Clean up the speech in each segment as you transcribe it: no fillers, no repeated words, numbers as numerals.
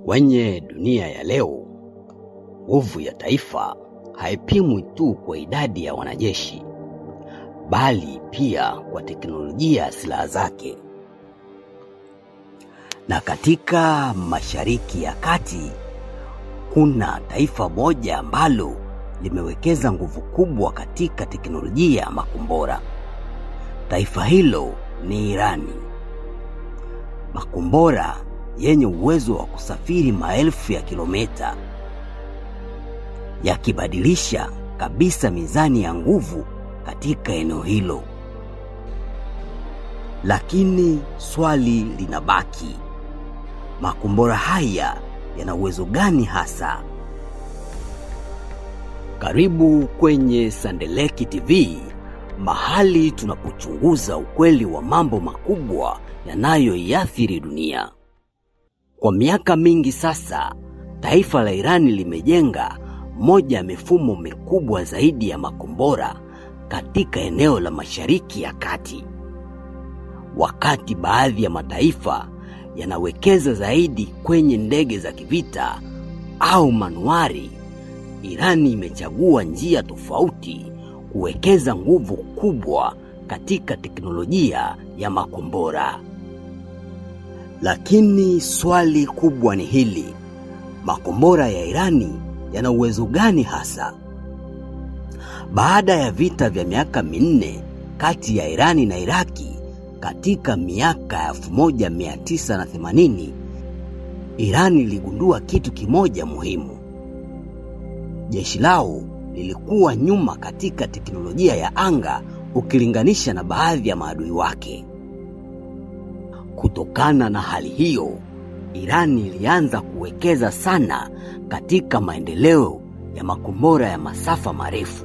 Kwenye dunia ya leo, nguvu ya taifa haipimwi tu kwa idadi ya wanajeshi, bali pia kwa teknolojia ya silaha zake. Na katika Mashariki ya Kati, kuna taifa moja ambalo limewekeza nguvu kubwa katika teknolojia ya makombora. Taifa hilo ni Irani. Makombora yenye uwezo wa kusafiri maelfu ya kilomita, yakibadilisha kabisa mizani ya nguvu katika eneo hilo. Lakini swali linabaki, makombora haya yana uwezo gani hasa? Karibu kwenye Sandeleki TV, mahali tunapochunguza ukweli wa mambo makubwa yanayoiathiri dunia. Kwa miaka mingi sasa, taifa la Irani limejenga moja ya mifumo mikubwa zaidi ya makombora katika eneo la Mashariki ya Kati. Wakati baadhi ya mataifa yanawekeza zaidi kwenye ndege za kivita au manuari, Irani imechagua njia tofauti kuwekeza nguvu kubwa katika teknolojia ya makombora. Lakini swali kubwa ni hili, makombora ya Irani yana uwezo gani hasa? Baada ya vita vya miaka minne kati ya Irani na Iraki katika miaka ya 1980, Irani iligundua kitu kimoja muhimu. Jeshi lao lilikuwa nyuma katika teknolojia ya anga ukilinganisha na baadhi ya maadui wake. Kutokana na hali hiyo, Irani ilianza kuwekeza sana katika maendeleo ya makombora ya masafa marefu.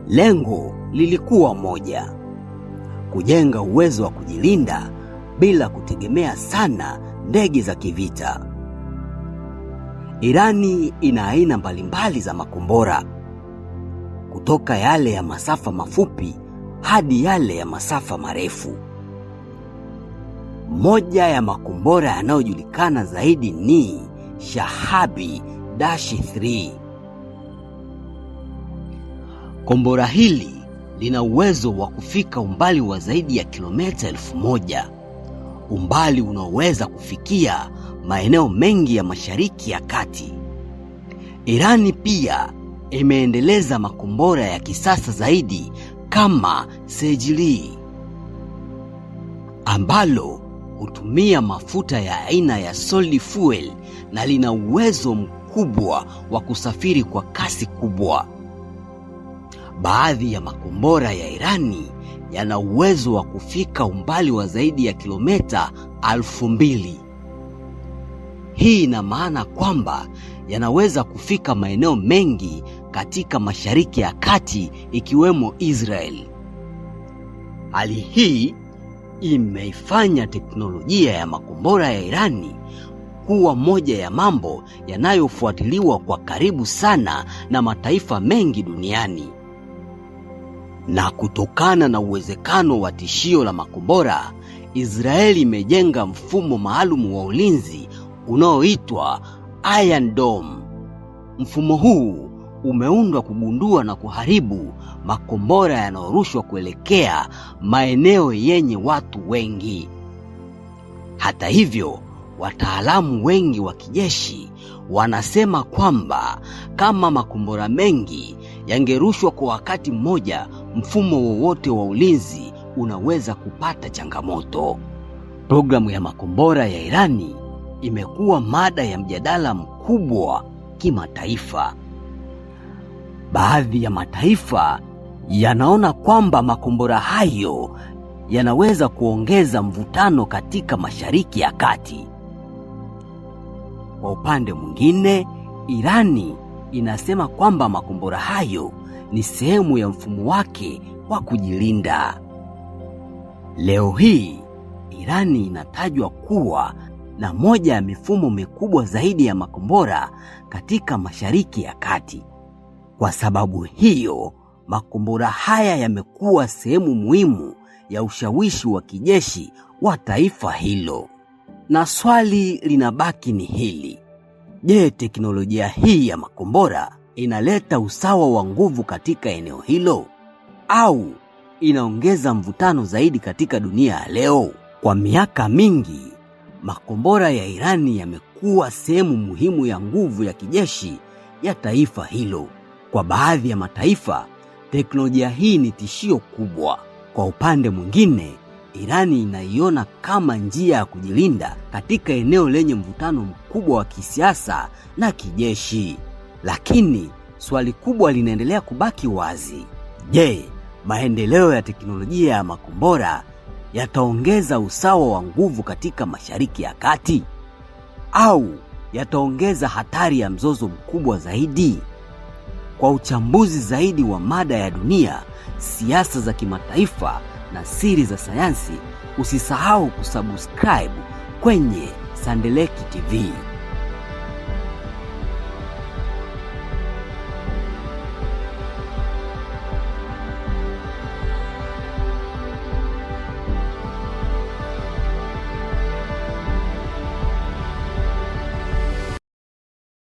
Lengo lilikuwa moja, kujenga uwezo wa kujilinda bila kutegemea sana ndege za kivita. Irani ina aina mbalimbali za makombora, kutoka yale ya masafa mafupi hadi yale ya masafa marefu. Moja ya makombora yanayojulikana zaidi ni Shahabi-3. Kombora hili lina uwezo wa kufika umbali wa zaidi ya kilomita 1000, umbali unaoweza kufikia maeneo mengi ya Mashariki ya Kati. Irani pia imeendeleza makombora ya kisasa zaidi kama Sejli, ambalo hutumia mafuta ya aina ya solid fuel na lina uwezo mkubwa wa kusafiri kwa kasi kubwa. Baadhi ya makombora ya Irani yana uwezo wa kufika umbali wa zaidi ya kilomita 2000. Hii ina maana kwamba yanaweza kufika maeneo mengi katika Mashariki ya Kati ikiwemo Israel. Hali hii imeifanya teknolojia ya makombora ya Irani kuwa moja ya mambo yanayofuatiliwa kwa karibu sana na mataifa mengi duniani. Na kutokana na uwezekano wa tishio la makombora, Israeli imejenga mfumo maalum wa ulinzi unaoitwa Iron Dome. Mfumo huu umeundwa kugundua na kuharibu makombora yanayorushwa kuelekea maeneo yenye watu wengi. Hata hivyo, wataalamu wengi wa kijeshi wanasema kwamba kama makombora mengi yangerushwa kwa wakati mmoja, mfumo wowote wa ulinzi unaweza kupata changamoto. Programu ya makombora ya Irani imekuwa mada ya mjadala mkubwa kimataifa. Baadhi ya mataifa yanaona kwamba makombora hayo yanaweza kuongeza mvutano katika Mashariki ya Kati. Kwa upande mwingine, Irani inasema kwamba makombora hayo ni sehemu ya mfumo wake wa kujilinda. Leo hii, Irani inatajwa kuwa na moja ya mifumo mikubwa zaidi ya makombora katika Mashariki ya Kati. Kwa sababu hiyo, makombora haya yamekuwa sehemu muhimu ya ushawishi wa kijeshi wa taifa hilo. Na swali linabaki ni hili: je, teknolojia hii ya makombora inaleta usawa wa nguvu katika eneo hilo au inaongeza mvutano zaidi katika dunia ya leo? Kwa miaka mingi, makombora ya Irani yamekuwa sehemu muhimu ya nguvu ya kijeshi ya taifa hilo. Kwa baadhi ya mataifa, teknolojia hii ni tishio kubwa. Kwa upande mwingine, Irani inaiona kama njia ya kujilinda katika eneo lenye mvutano mkubwa wa kisiasa na kijeshi. Lakini swali kubwa linaendelea kubaki wazi: je, maendeleo ya teknolojia ya makombora yataongeza usawa wa nguvu katika Mashariki ya Kati au yataongeza hatari ya mzozo mkubwa zaidi? Kwa uchambuzi zaidi wa mada ya dunia, siasa za kimataifa na siri za sayansi, usisahau kusubscribe kwenye Sandeleki TV.